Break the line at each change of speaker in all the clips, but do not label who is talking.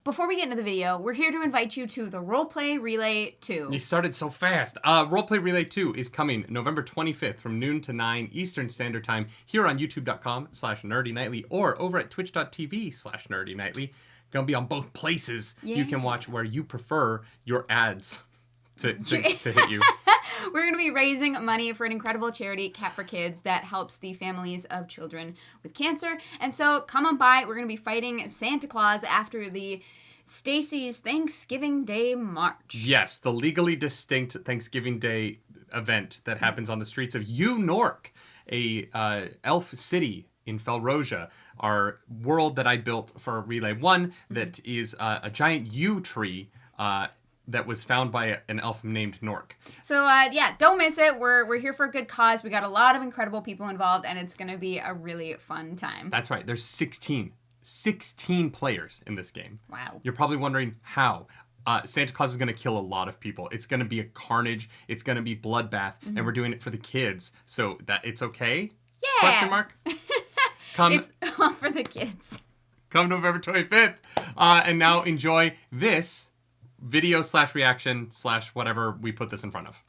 before we get into the video, we're here to invite you to the Roleplay Relay 2.
You started so fast. Roleplay Relay 2 is coming November 25th from noon to 9 Eastern Standard Time here on youtube.com/nerdynightly or over at twitch.tv/nerdynightly. Gonna be on both places. Yeah. You can watch where you prefer your ads to hit you.
We're going to be raising money for an incredible charity, Cat for Kids, that helps the families of children with cancer. And so come on by. We're going to be fighting Santa Claus after the Stacy's Thanksgiving Day March.
Yes, the legally distinct Thanksgiving Day event that happens on the streets of Nork, a elf city in Felrosia, our world that I built for Relay 1 that is a giant yew tree that was found by an elf named Nork. So,
yeah, don't miss it. We're here for a good cause. We got a lot of incredible people involved, and it's going to be a really fun time.
That's right. There's 16 players in this game.
Wow.
You're probably wondering how. Santa Claus is going to kill a lot of people. It's going to be a carnage. It's going to be bloodbath, and we're doing it for the kids. So that it's okay?
Yeah.
Question mark?
It's all for the kids.
Come November 25th. And now enjoy this video /reaction/ whatever we put this in front of.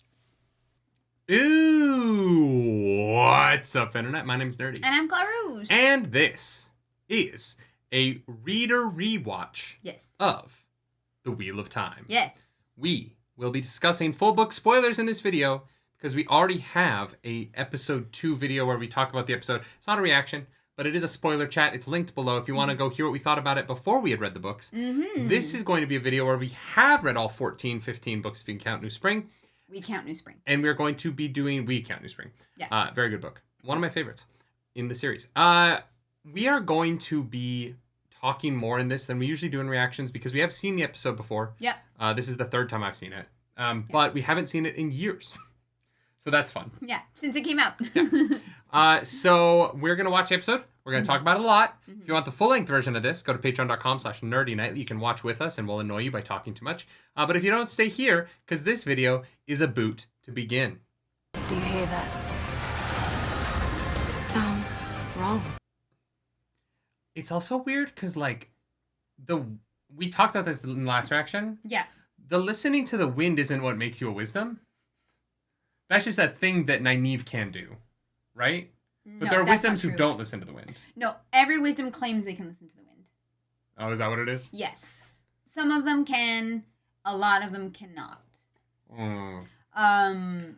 Ooh, what's up, Internet? My name's Nerdy.
And I'm Clarouche.
And this is a reader rewatch of The Wheel of Time.
Yes.
We will be discussing full book spoilers in this video because we already have a episode 2 video where we talk about the episode. It's not a reaction, but it is a spoiler chat. It's linked below if you want to go hear what we thought about it before we had read the books. Mm-hmm. This is going to be a video where we have read all 14, 15 books if you can count New Spring.
We count New Spring.
And we're going to be doing We Count New Spring.
Yeah.
Very good book. One of my favorites in the series. We are going to be talking more in this than we usually do in reactions because we have seen the episode before.
Yeah.
This is the third time I've seen it. But we haven't seen it in years. So that's fun.
Yeah, since it came out.
Yeah. So we're going to watch the episode. We're going to talk about it a lot. If you want the full-length version of this, go to patreon.com/nerdynightly. You can watch with us and we'll annoy you by talking too much. But if you don't, stay here because this video is a boot to begin.
Do you hear that? Sounds wrong.
It's also weird because, like, we talked about this in the last reaction.
Yeah.
The listening to the wind isn't what makes you a wisdom. That's just that thing that Nynaeve can do, right? But
No,
there are
that's
wisdoms
not
who
true.
don't listen to the wind.
No, every wisdom claims they can listen to the wind.
Oh, is that what it is?
Yes. Some of them can, a lot of them cannot.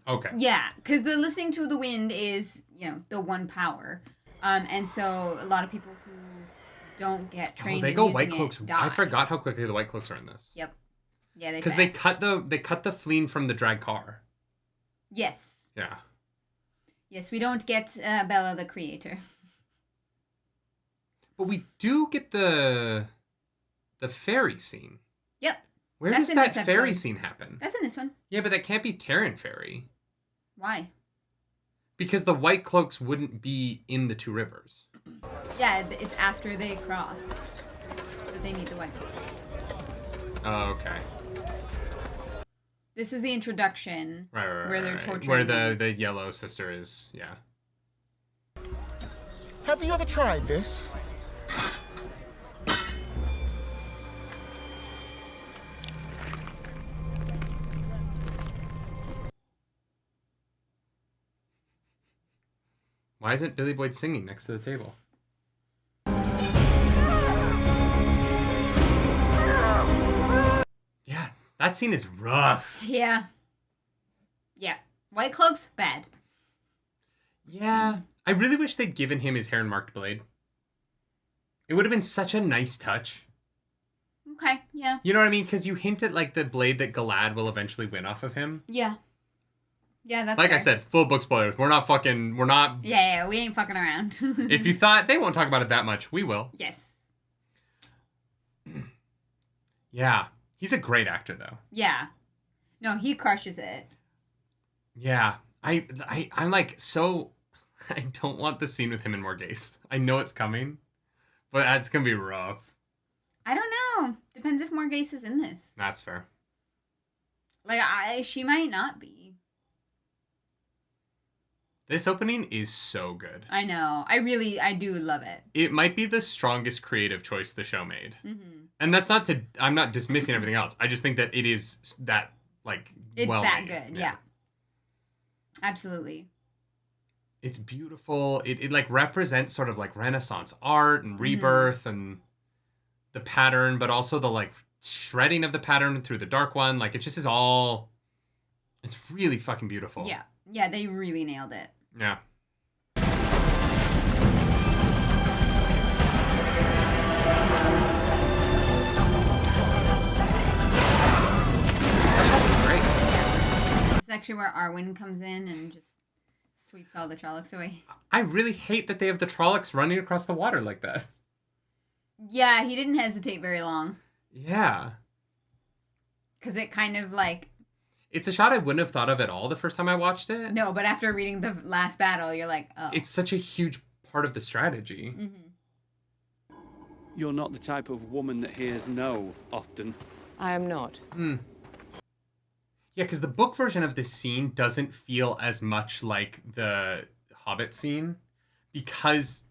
Okay.
Yeah, because the listening to the wind is, the one power. And so a lot of people who don't get trained
they go
in using
Whitecloaks.
it die.
I forgot how quickly the Whitecloaks are in this.
Yep. Yeah,
because they cut the fleeing from the drag car.
Yes.
Yeah.
Yes, we don't get Bella the Creator.
But we do get the ferry scene.
Yep.
Where does that ferry scene happen?
That's in this one.
Yeah, but that can't be Taren Ferry.
Why?
Because the Whitecloaks wouldn't be in the two rivers.
Yeah, it's after they cross that they meet the Whitecloaks.
Oh, okay.
This is the introduction.
Right,
where they're torturing
where
him.
the yellow sister is, yeah.
Have you ever tried this?
Why isn't Billy Boyd singing next to the table? Yeah, that scene is rough.
Yeah. Yeah. Whitecloaks, bad.
Yeah. I really wish they'd given him his hair and marked blade. It would have been such a nice touch.
Okay, yeah.
You know what I mean? Because you hint at, like, the blade that Galad will eventually win off of him.
Yeah. Yeah, that's
like
fair.
I said, full book spoilers. We're not.
Yeah, we ain't fucking around.
If you thought they won't talk about it that much, we will.
Yes.
Yeah. He's a great actor, though.
Yeah. No, he crushes it.
Yeah. I'm like, so... I don't want the scene with him and Morgase. I know it's coming, but it's going to be rough.
I don't know. Depends if Morgase is in this.
That's fair.
Like, she might not be.
This opening is so good.
I know. I do love it.
It might be the strongest creative choice the show made.
Mm-hmm.
And that's not to... I'm not dismissing everything else. I just think that it is that, like,
It's
well
that
made.
good, yeah. Absolutely.
It's beautiful. It like represents sort of like Renaissance art and rebirth and the pattern, but also the like shredding of the pattern through the dark one. Like it just is all, it's really fucking beautiful.
Yeah. Yeah, they really nailed it.
Yeah. That's great.
It's actually where Arwen comes in and just sweeps all the Trollocs away.
I really hate that they have the Trollocs running across the water like that.
Yeah, he didn't hesitate very long.
Yeah.
Because it kind of like...
It's a shot I wouldn't have thought of at all the first time I watched it.
No, but after reading the last battle, you're like, oh.
It's such a huge part of the strategy.
Mm-hmm.
You're not the type of woman that hears no often.
I am not.
Yeah, because the book version of this scene doesn't feel as much like the Hobbit scene because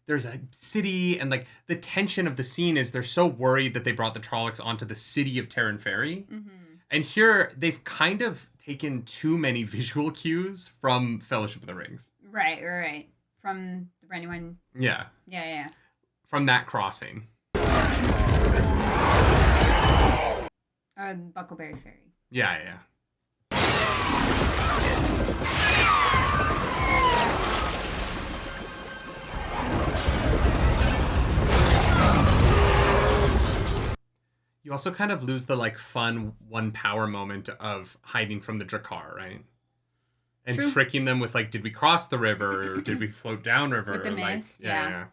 there's a city and like the tension of the scene is they're so worried that they brought the Trollocs onto the city of Taren Ferry.
Mm-hmm.
And here they've kind of taken too many visual cues from Fellowship of the Rings.
Right. From the Brandywine.
Yeah.
Yeah.
From that crossing.
Buckleberry Ferry.
Yeah. You also kind of lose the like fun one power moment of hiding from the Drakkar, right? And
True.
tricking them with like, did we cross the river or did we float down river?
With the
Like,
mist, yeah.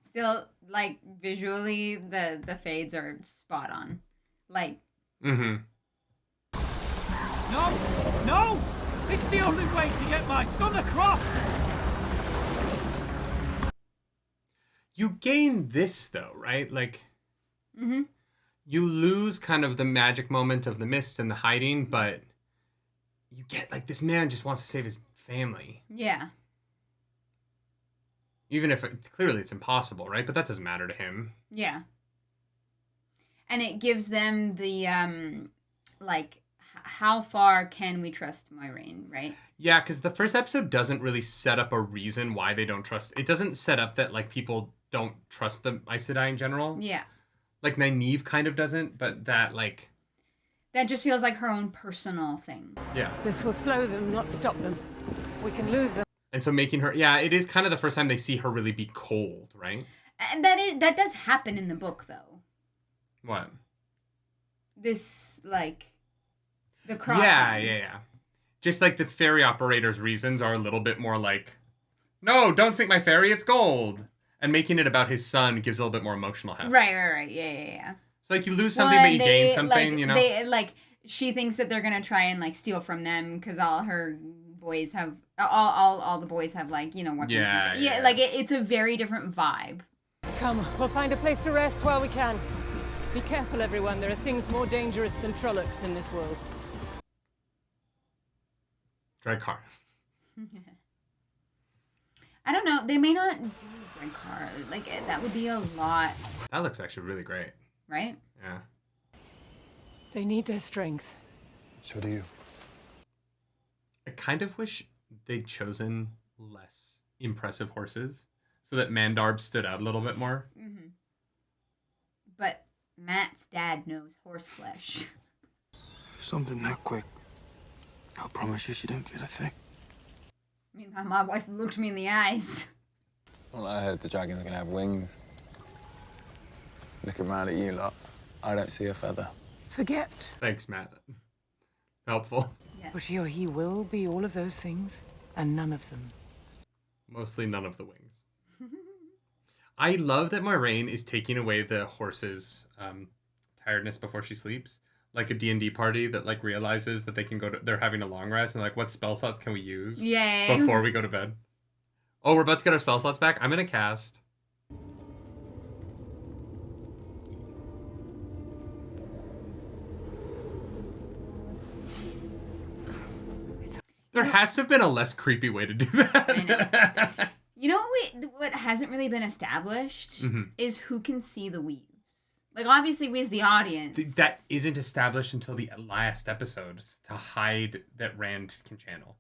Still, like, visually, the fades are spot on. Like...
Mm-hmm.
No! It's the only way to get my son across!
You gain this, though, right? Like, you lose kind of the magic moment of the mist and the hiding, but you get, like, this man just wants to save his family.
Yeah.
Even if clearly it's impossible, right? But that doesn't matter to him.
Yeah. And it gives them the, how far can we trust Morraine, right?
Yeah, because the first episode doesn't really set up a reason why they don't trust. It doesn't set up that, like, people don't trust the Aes Sedai in general.
Yeah.
Like, Nynaeve kind of doesn't, but that, like...
That just feels like her own personal thing.
Yeah.
This will slow them, not stop them. We can lose them.
And so making her... Yeah, it is kind of the first time they see her really be cold, right?
And that does happen in the book, though.
What?
This, like... The crossing.
Yeah. Just like the ferry operator's reasons are a little bit more like, no, don't sink my ferry, it's gold. And making it about his son gives a little bit more emotional heft.
Right. Yeah.
So like you lose something, but you gain something,
like,
you know?
They, like, she thinks that they're gonna try and, like, steal from them because all her boys have... All the boys have, like, you know, weapons.
Yeah.
Like, it's a very different vibe.
Come, we'll find a place to rest while we can. Be careful, everyone. There are things more dangerous than Trollocs in this world.
Drakkar.
I don't know. They may not do Drakkar. Like, that would be a lot.
That looks actually really great.
Right?
Yeah.
They need their strength.
So do you.
I kind of wish they'd chosen less impressive horses so that Mandarb stood out a little bit more.
Mm-hmm. But Matt's dad knows horseflesh.
Something that quick. I promise you she didn't feel a thing.
Meanwhile, my wife looked me in the eyes.
Well, I heard the dragon's gonna have wings. Looking round at you lot, I don't see a feather.
Forget.
Thanks, Matt. Helpful.
Yeah.
For she or he will be all of those things, and none of them.
Mostly none of the wings. I love that Morraine is taking away the horse's tiredness before she sleeps. Like a D&D party that like realizes that they can they're having a long rest and like what spell slots can we use
Yay.
before we go to bed. Oh, we're about to get our spell slots back. I'm gonna cast. There has to have been a less creepy way to do that.
I know. You know what hasn't really been established is who can see the weaves. Like, obviously, we as the audience.
That isn't established until the last episode to hide that Rand can channel.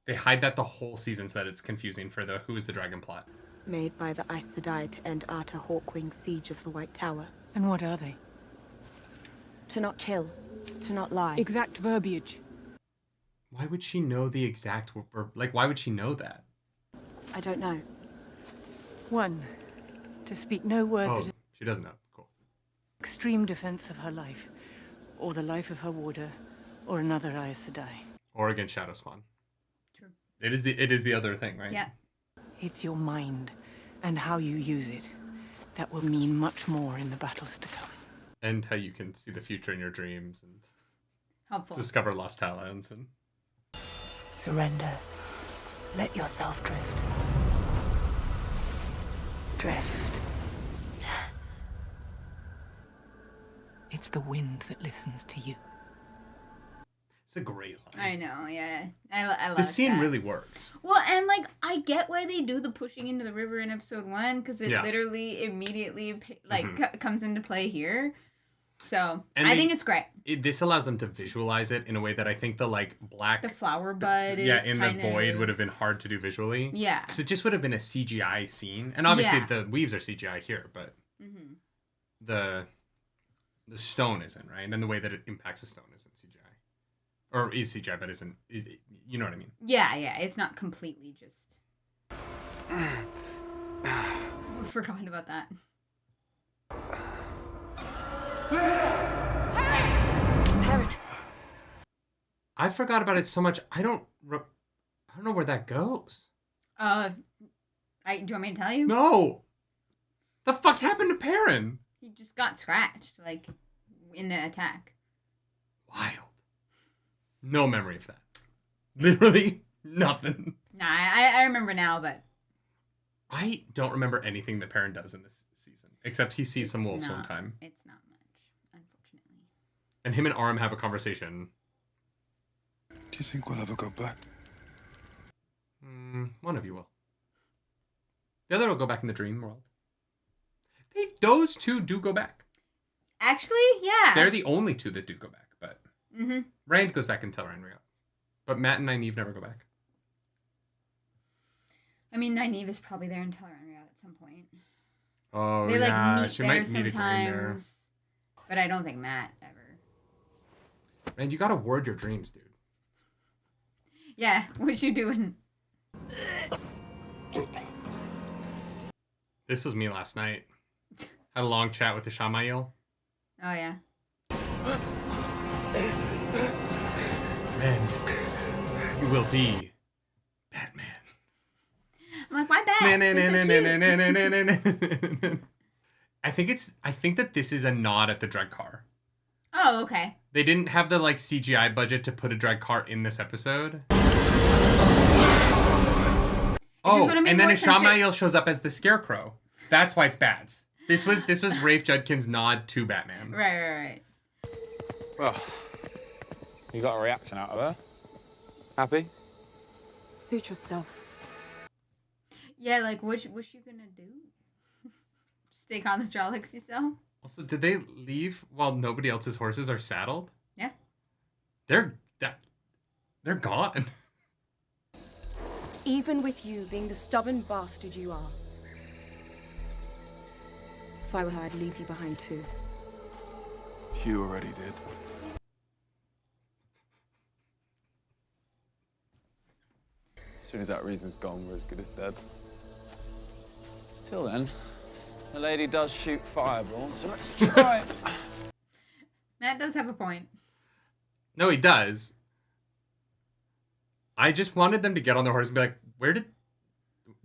They hide that the whole season so that it's confusing for the who is the dragon plot.
Made by the Aes Sedai to end Arta Hawkwing's siege of the White Tower.
And what are they?
To not kill, to not lie.
Exact verbiage.
Why would she know the exact... Like, why would she know that?
I don't know.
1. To speak no word
Oh,
that
she doesn't know. Cool.
extreme defense of her life, or the life of her warder, or another Aes Sedai.
Or against Shadow Spawn.
True.
It is the other thing, right?
Yeah.
It's your mind, and how you use it, that will mean much more in the battles to come.
And how you can see the future in your dreams and
Helpful.
discover lost talents and...
Surrender. Let yourself drift. Drift. It's the wind that listens to you.
It's a great line.
I know, yeah. I love
The scene
that.
really works.
Well, and, like, I get why they do the pushing into the river in episode 1, because it
Yeah.
literally immediately, like, comes into play here. So,
And
I think it's great.
This allows them to visualize it in a way that I think the, like, black...
The flower bud is
in
kind
the void
of...
would have been hard to do visually.
Yeah.
Because it just would have been a CGI scene. And obviously
Yeah.
the weaves are CGI here, but the stone isn't, right? And then the way that it impacts the stone isn't CGI. Or is CGI, but isn't... you know what I mean?
Yeah, it's not completely just... I forgot about that.
Taren!
I forgot about it so much. I don't know where that goes.
Do you want me to tell you?
No! The fuck happened to Perrin?
He just got scratched, like, in the attack.
Wild. No memory of that. Literally nothing.
Nah, I remember now, but...
I don't remember anything that Perrin does in this season, except he sees some wolves one time.
It's not much, unfortunately.
And him and Aram have a conversation.
Do you think we'll ever go back?
One of you will. The other will go back in the dream world. Those two do go back.
Actually, yeah.
They're the only two that do go back, but...
Mm-hmm.
Rand goes back until Rand. But Matt and Nynaeve never go back.
I mean, Nynaeve is probably there until Renriot at some point.
Oh,
They, like,
yeah.
meet
She
there
might meet again there.
sometimes. But I don't think Matt ever.
Man, you gotta word your dreams, dude.
Yeah, what you doing?
This was me last night. Had a long chat with the Shamael.
Oh, yeah.
Rand, you will be Batman.
I'm like, why Bat?
I think that this is a nod at the drag car.
Oh, okay.
They didn't have the like CGI budget to put a drag car in this episode. Oh,
would've made
and then
more
a
sense
Shamael shows up as the Scarecrow. That's why it's Bats. This was Rafe Judkins' nod to Batman.
Right.
Well, you got a reaction out of her. Happy?
Suit yourself.
Yeah, like, what you gonna do? Just take on the Trollocs yourself?
Also, did they leave while nobody else's horses are saddled?
Yeah.
They're gone.
Even with you being the stubborn bastard you are. If I were her, I'd leave you behind too.
You already did.
As soon as that reason's gone, we're as good as dead. Till then, the lady does shoot fireballs, so let's try it.
Matt does have a point.
No, he does. I just wanted them to get on their horse and be like,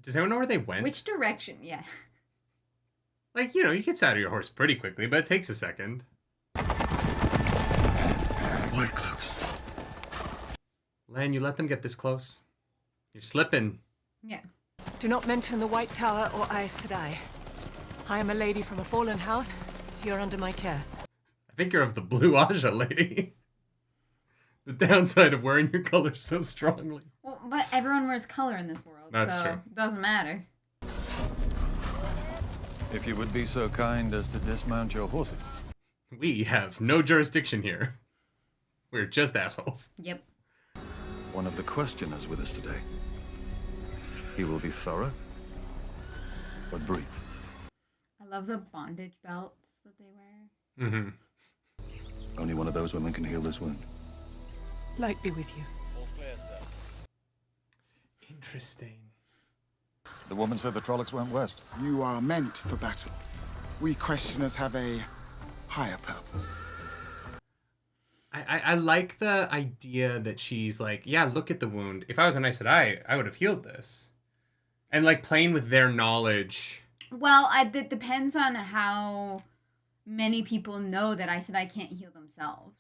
does anyone know where they went?
Which direction? Yeah.
Like, you get saddle your horse pretty quickly, but it takes a second.
Whitecloaks.
Lan, you let them get this close. You're slipping.
Yeah.
Do not mention the White Tower or Aes Sedai. I am a lady from a fallen house. You're under my care.
I think you're of the Blue Aja, lady. The downside of wearing your colors so strongly.
Well, but everyone wears color in this world,
That's
so
true.
it doesn't matter.
If you would be so kind as to dismount your horses.
We have no jurisdiction here. We're just assholes.
Yep.
One of the questioners with us today. He will be thorough, but brief.
I love the bondage belts that they wear.
Mm-hmm.
Only one of those women can heal this wound.
Light be with you.
Interesting.
The woman said the Trollocs went west.
You are meant for battle. We questioners have a higher purpose.
I like the idea that she's like, yeah, look at the wound. If I was an Aes Sedai, I would have healed this. And like playing with their knowledge.
Well, it depends on how many people know that Aes Sedai can't heal themselves.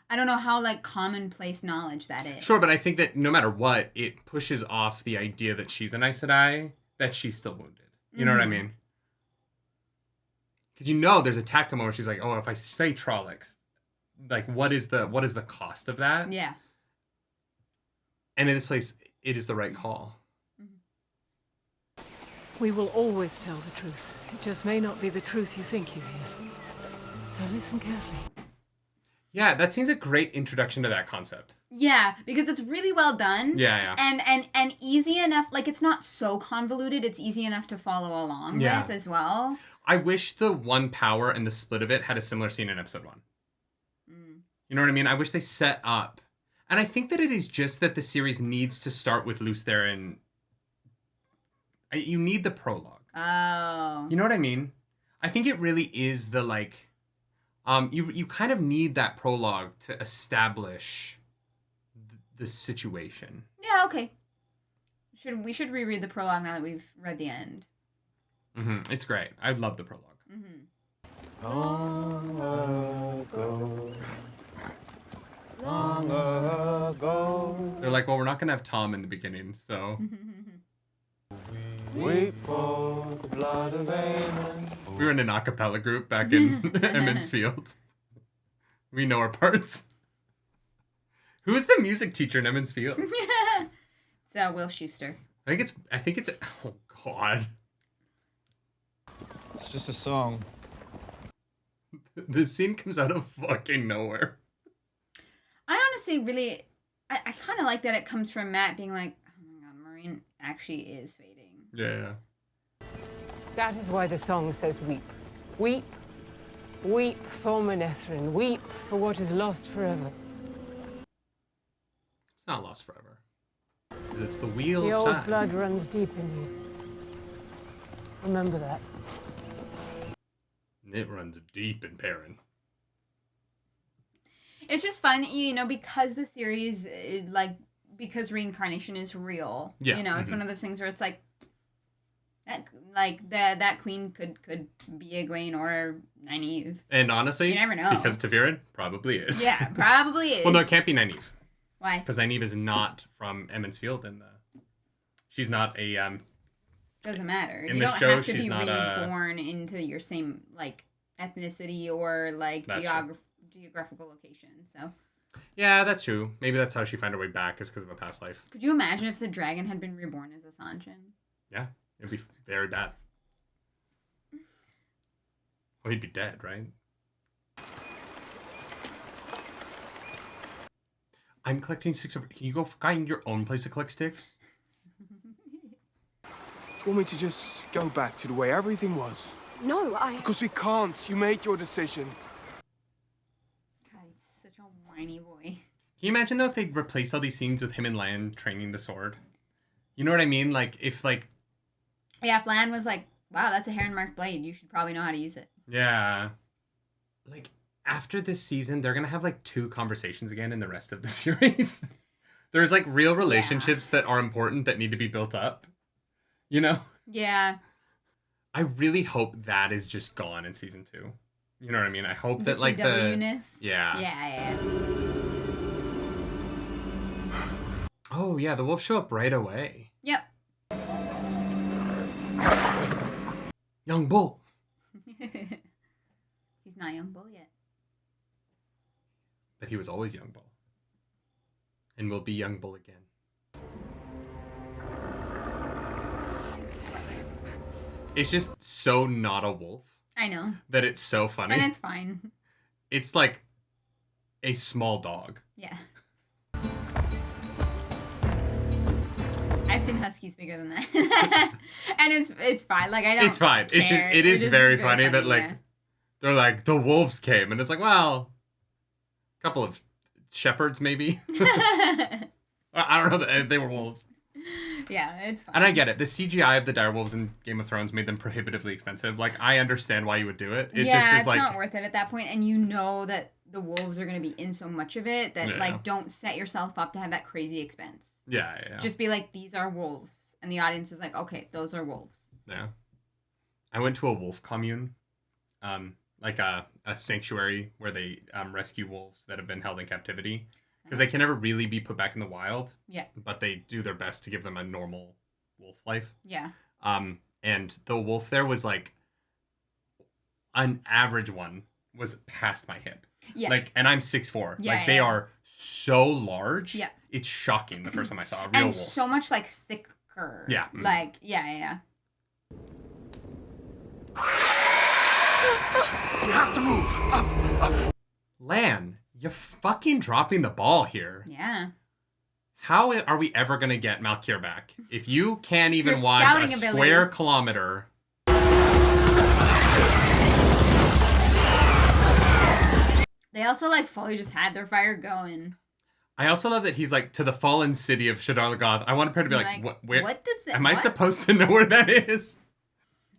I don't know how like commonplace knowledge that is.
Sure, but I think that no matter what, it pushes off the idea that she's an Aes Sedai, that she's still wounded. You know what I mean? Because you know there's a tactical moment where she's like, oh, if I say Trollocs, like what is the cost of that?
Yeah.
And in this place, it is the right call.
We will always tell the truth. It just may not be the truth you think you hear. So listen carefully.
Yeah, that seems a great introduction to that concept.
Yeah, because it's really well done.
Yeah.
And easy enough. Like it's not so convoluted. It's easy enough to follow along with as well.
I wish the one power and the split of it had a similar scene in episode 1. You know what I mean? I wish they set up. And I think that it is just that the series needs to start with Luce Theron. You need the prologue.
Oh.
You know what I mean? I think it really is the like... you kind of need that prologue to establish the situation.
Yeah, okay. We should reread the prologue now that we've read the end.
Mm-hmm. It's great. I love the prologue.
Mm-hmm.
Long ago.
They're like, well, we're not going to have Tom in the beginning, so...
Wait for the blood of Aemon.
We were in an a cappella group back in Emmons Field. We know our parts. Who is the music teacher in Emmons Field?
It's Will Schuster.
I think it's oh god.
It's just a song.
This scene comes out of fucking nowhere.
I honestly really I kind of like that it comes from Matt being like, oh my god, Morraine actually is fading.
Yeah.
That is why the song says weep. Weep. Weep for Manetheren. Weep for what is lost forever.
It's not lost forever. Because it's the wheel
The
of
old
time.
blood runs deep in you. Remember that.
It runs deep in Perrin.
It's just fun, you know, because the series, because reincarnation is real.
Yeah.
You know, it's one of those things where it's like, that queen could be Egwene or Nynaeve.
And honestly,
You never know.
because Taviran probably is.
Yeah, probably is.
Well, no, it can't be Nynaeve.
Why?
Because Nynaeve is not from Emmons Field, and she's not a
Doesn't matter.
in
You
the
don't
show,
have to
she's
be
not
reborn into your same ethnicity or
That's
geographical location. So
Yeah, that's true. Maybe that's how she found her way back, is because of a past life.
could you imagine if the dragon had been reborn as a Sanchin?
Yeah, it'd be very bad. Well, he'd be dead, right? I'm collecting sticks over... Can you go find your own place to collect sticks?
Do you want me to just go back to the way everything was?
No,
Because we can't. You made your decision.
God, he's such a whiny boy.
Can you imagine, though, if they replaced all these scenes with him and Lan training the sword? You know what I mean? Like, if, like...
Yeah, if Lan was like, wow, that's a heron-marked blade. You should probably know how to use it.
Yeah. Like, after this season, they're going to have, like, 2 conversations again in the rest of the series. There's, like, real relationships that are important that need to be built up. You know?
Yeah.
I really hope that is just gone in season 2. You know what I mean? I hope that, like, the...
CW-ness?
Yeah.
Yeah.
Oh, yeah, the wolves show up right away.
Yep.
Young bull.
He's not young bull yet.
But he was always young bull. And will be young bull again. It's just so not a wolf.
I know.
That it's so funny.
And it's fine.
It's like a small dog.
Yeah. I've seen huskies bigger than that. And it's fine. Like, I don't
It's fine.
care.
It is very funny that, like,
yeah.
they're like, the wolves came. And it's like, well, a couple of shepherds, maybe. I don't know. They were wolves.
Yeah, it's fine.
And I get it. The CGI of the direwolves in Game of Thrones made them prohibitively expensive. Like, I understand why you would do it. It
yeah,
just is
it's
like,
not worth it at that point. And you know that the wolves are going to be in so much of it that, like, don't set yourself up to have that crazy expense.
Yeah.
Just be like, these are wolves. And the audience is like, okay, those are wolves.
Yeah. I went to a wolf commune, like a sanctuary where they rescue wolves that have been held in captivity. Because they can never really be put back in the wild.
Yeah.
But they do their best to give them a normal wolf life.
Yeah.
And the wolf there was like, an average one was past my hip.
Yeah.
Like, and I'm 6'4".
Yeah,
like, they are so large.
Yeah.
It's shocking the first time I saw a real
and
wolf.
so much, like, thicker.
Yeah.
Like, yeah.
You have to move. Up.
Lan, you're fucking dropping the ball here.
Yeah.
How are we ever going to get Malkir back? If you can't even
Your
watch
scouting
a
abilities.
square kilometer...
They also, like, fully just had their fire going.
I also love that he's like, to the fallen city of Shadar Logoth. I want her to be like, where?
What does that?
Am I supposed to know where that is?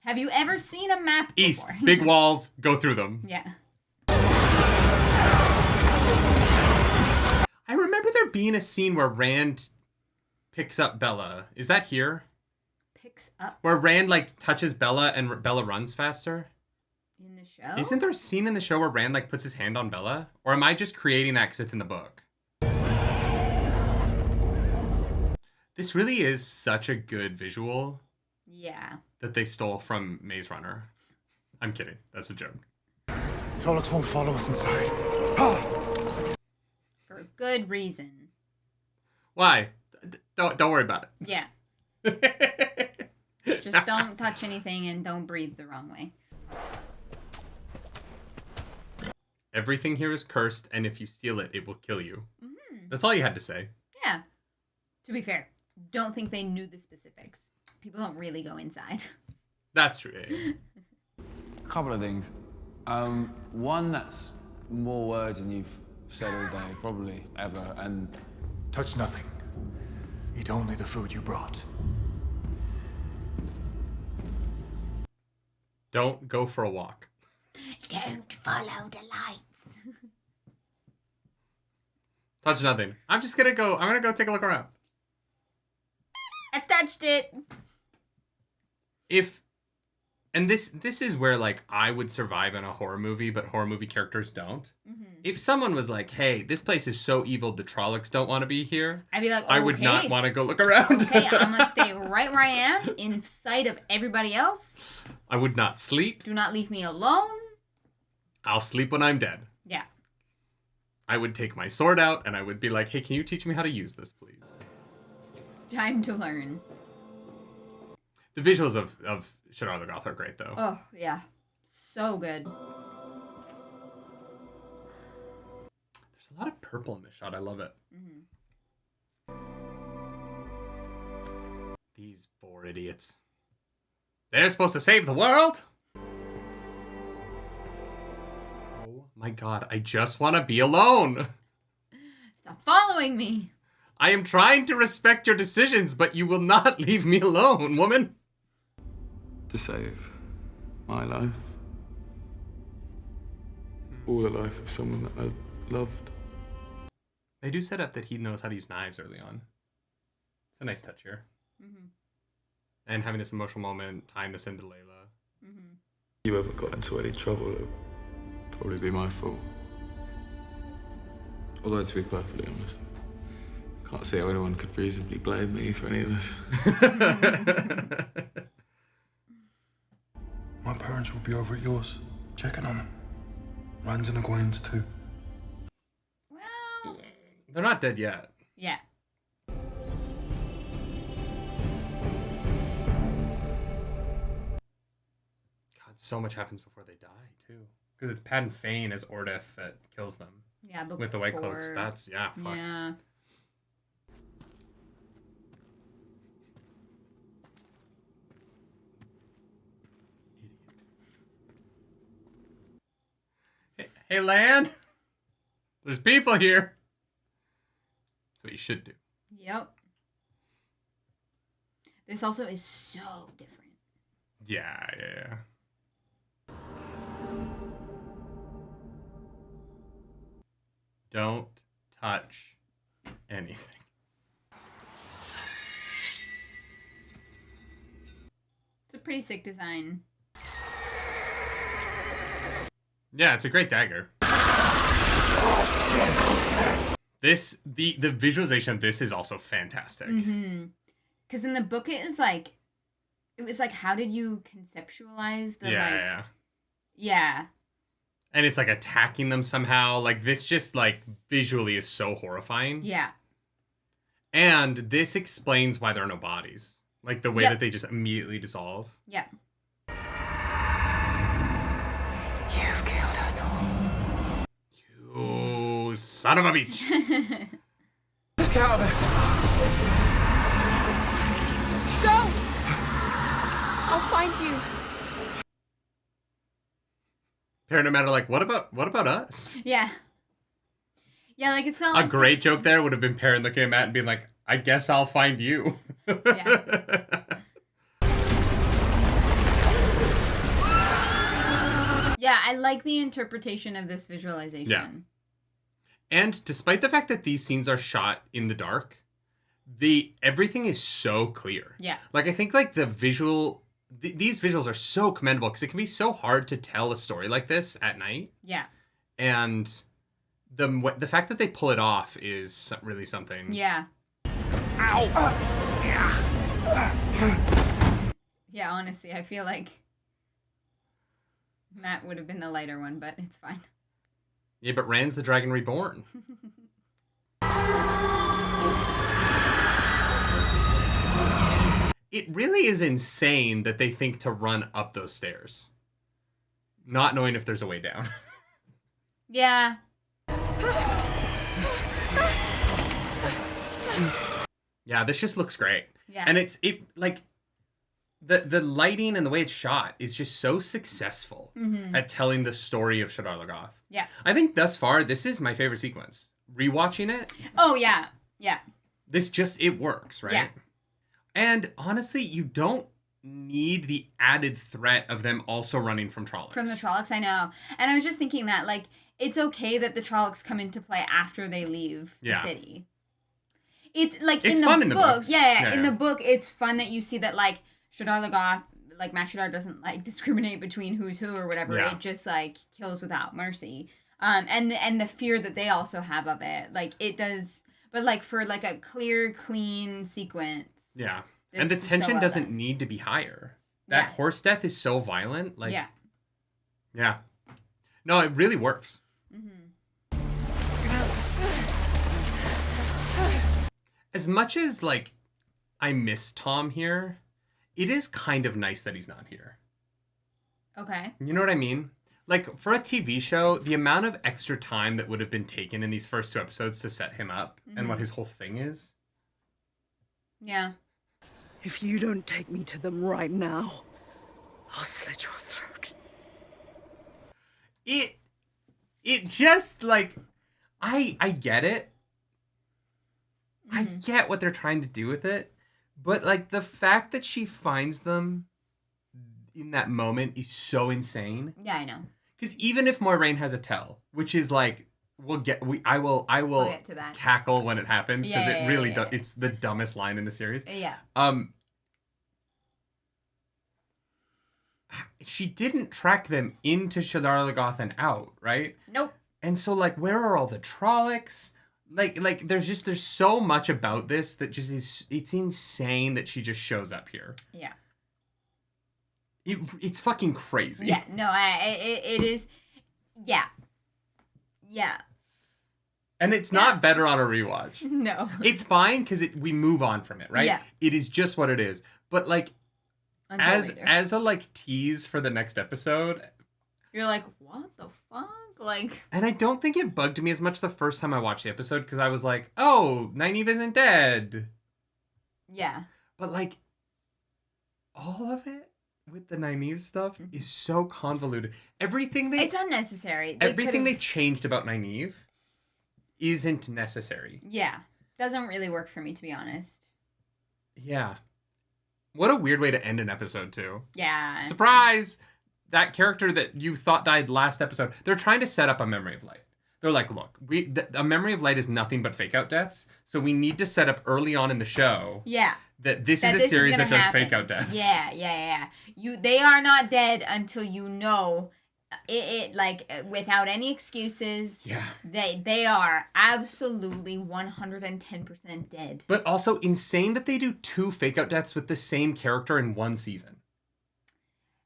Have you ever seen a map before?
East, big walls, go through them.
Yeah.
I remember there being a scene where Rand picks up Bella. Is that here?
Picks up?
Where Rand, like, touches Bella and Bella runs faster?
In the show?
Isn't there a scene in the show where Rand, like, puts his hand on Bella? Or am I just creating that because it's in the book? This really is such a good visual.
Yeah.
That they stole from Maze Runner. I'm kidding. That's a joke.
Trollocs won't follow us inside.
For a good reason.
Why? Don't worry about it.
Yeah. Just don't touch anything and don't breathe the wrong way.
Everything here is cursed, and if you steal it, it will kill you.
Mm-hmm.
That's all you had to say.
Yeah. To be fair, don't think they knew the specifics. People don't really go inside.
That's true. Yeah.
A couple of things. One that's more words than you've said all day, probably ever, and...
Touch nothing. Eat only the food you brought.
Don't go for a walk.
Don't follow the lights.
Touch nothing. I'm gonna go take a look around.
I touched it.
And this is where, like, I would survive in a horror movie, but horror movie characters don't. Mm-hmm. If someone was like, hey, this place is so evil the Trollocs don't want to be here,
I'd be like, okay.
I would not want to go look around.
Okay, I'm going to stay right where I am, in sight of everybody else.
I would not sleep.
Do not leave me alone.
I'll sleep when I'm dead.
Yeah.
I would take my sword out, and I would be like, hey, can you teach me how to use this, please?
It's time to learn.
The visuals of Shadar Logoth are great, though.
Oh, yeah. So good.
There's a lot of purple in this shot. I love it. Mm-hmm. These 4 idiots. They're supposed to save the world? Oh my god, I just want to be alone.
Stop following me.
I am trying to respect your decisions, but you will not leave me alone, woman.
To save my life. Or the life of someone that I loved.
They do set up that he knows how to use knives early on. It's a nice touch here. Mm-hmm. And having this emotional moment, tying this into Layla.
Mm-hmm. If you ever got into any trouble, it would probably be my fault. Although, to be perfectly honest, I can't see how anyone could reasonably blame me for any of this.
My parents will be over at yours, checking on them. Rand's and Egwene's too.
Well,
They're not dead yet.
yeah.
God, so much happens before they die, too. Because it's Pat and Fane as Ordeth that kills them.
Yeah, but
with the Whitecloaks.
before-
That's, yeah, fuck.
Yeah.
Hey, Lan! There's people here! That's what you should do.
Yep. This also is so different.
Yeah. Don't touch anything.
It's a pretty sick design.
Yeah, it's a great dagger. This, the visualization of this is also fantastic.
Mm-hmm. Because in the book it was like, how did you conceptualize the, Yeah.
And it's like attacking them somehow. Like this just like visually is so horrifying.
Yeah.
And this explains why there are no bodies. Like the way
Yep.
that they just immediately dissolve.
Yeah.
You've killed us all.
You son of a bitch.
Let's get out of there.
Go! I'll find you.
Paranormal are like, what about us?
Yeah. Yeah, like it's not
A
like
great joke there would have been Perrin looking at Matt and being like, I guess I'll find you.
Yeah, I like the interpretation of this visualization.
Yeah. And despite the fact that these scenes are shot in the dark, everything is so clear.
Yeah.
Like I think like the visual these visuals are so commendable because it can be so hard to tell a story like this at night.
Yeah.
And the fact that they pull it off is really something.
Yeah.
Ow.
Yeah, honestly, I feel like Matt would have been the lighter one, but it's fine.
Yeah, but Rand's the Dragon Reborn. It really is insane that they think to run up those stairs, not knowing if there's a way down.
Yeah.
Yeah, this just looks great.
Yeah.
And it like the lighting and the way it's shot is just so successful at telling the story of Shadar Logoth.
Yeah.
I think thus far this is my favorite sequence. Rewatching it,
Oh, yeah. Yeah.
it works, right?
Yeah.
And honestly, you don't need the added threat of them also running from Trollocs.
From the Trollocs, I know. And I was just thinking that, like, it's okay that the Trollocs come into play after they leave the city. It's, like,
It's
in the
fun
book.
in the books.
Yeah, in the book, it's fun that you see that, like, Shadar Logoth, like, Matt Shadar doesn't, like, discriminate between who's who or whatever.
Yeah.
It just, like, kills without mercy. And the fear that they also have of it. Like, it does... But, like, for, like, a clear, clean sequence...
Yeah.
This
And the
is so
tension
well
doesn't
done.
need to be higher. That
Yeah.
horse death is so violent. Like,
Yeah.
Yeah. No, it really works. As much as, like, I miss Tom here, it is kind of nice that he's not here.
Okay.
You know what I mean? Like, for a TV show, the amount of extra time that would have been taken in these first 2 episodes to set him up and what his whole thing is.
Yeah.
If you don't take me to them right now, I'll slit your throat.
It just, like, I get it. I get what they're trying to do with it. But, like, the fact that she finds them in that moment is so insane.
Yeah, I know.
Because even if Morraine has a tell, which is, like, I will
We'll get to that.
cackle when it happens because
Yeah,
it really
yeah.
does. It's the dumbest line in the series.
Yeah.
She didn't track them into Shadar Logoth and out, right?
Nope.
And so, like, where are all the Trollocs? Like, there's so much about this that just is, it's insane that she just shows up here.
Yeah.
It's fucking crazy.
Yeah, no, it is. Yeah. Yeah.
And it's not better on a rewatch.
No.
It's fine because we move on from it, right?
Yeah.
It is just what it is. But like,
Until later.
as a like tease for the next episode,
you're like, what the fuck? Like,
and I don't think it bugged me as much the first time I watched the episode because I was like, oh, Nynaeve isn't dead.
Yeah.
But like, all of it with the Nynaeve stuff is so convoluted.
It's unnecessary.
Everything they changed about Nynaeve isn't necessary.
Yeah. Doesn't really work for me, to be honest.
Yeah. What a weird way to end an episode, too.
Yeah.
Surprise! That character that you thought died last episode, they're trying to set up a memory of light. They're like, look, a memory of light is nothing but fake out deaths, so we need to set up early on in the show that this is a series that does fake out deaths.
Yeah. They are not dead until you know it like without any excuses.
Yeah.
They are absolutely 110% dead.
But also insane that they do 2 fake out deaths with the same character in one season.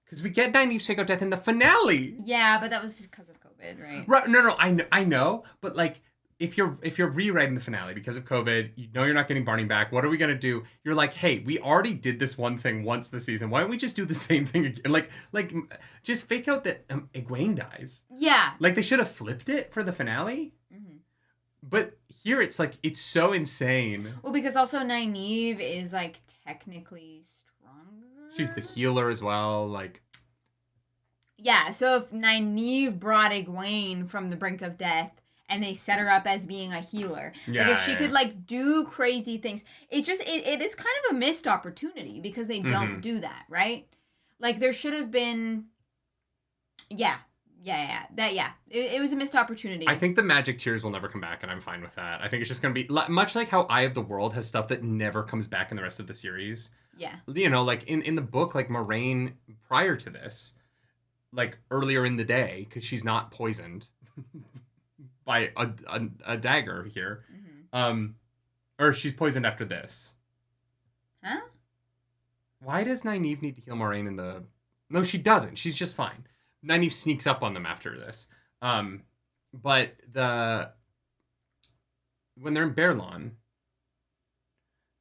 Because we get Nynaeve's fake out death in the finale.
Yeah, but that was just because of COVID, right?
Right. No, I know. But like, if you're rewriting the finale because of COVID, you know you're not getting Barney back. What are we gonna do? You're like, hey, we already did this one thing once this season. Why don't we just do the same thing again? Like, just fake out that Egwene dies.
Yeah.
Like they should have flipped it for the finale. Mm-hmm. But here it's like it's so insane.
Well, because also Nynaeve is like technically stronger.
She's the healer as well. Like.
Yeah. So if Nynaeve brought Egwene from the brink of death. And they set her up as being a healer.
Yeah,
like if she could like do crazy things, it is kind of a missed opportunity because they don't do that, right? Like there should have been, it was a missed opportunity.
I think the magic tears will never come back, and I'm fine with that. I think it's just gonna be much like how Eye of the World has stuff that never comes back in the rest of the series.
Yeah,
you know, like in the book, like Morraine prior to this, like earlier in the day, because she's not poisoned. By a dagger here. Or she's poisoned after this.
Huh?
Why does Nynaeve need to heal Morraine in the... No, she doesn't. She's just fine. Nynaeve sneaks up on them after this. But when they're in Baerlon,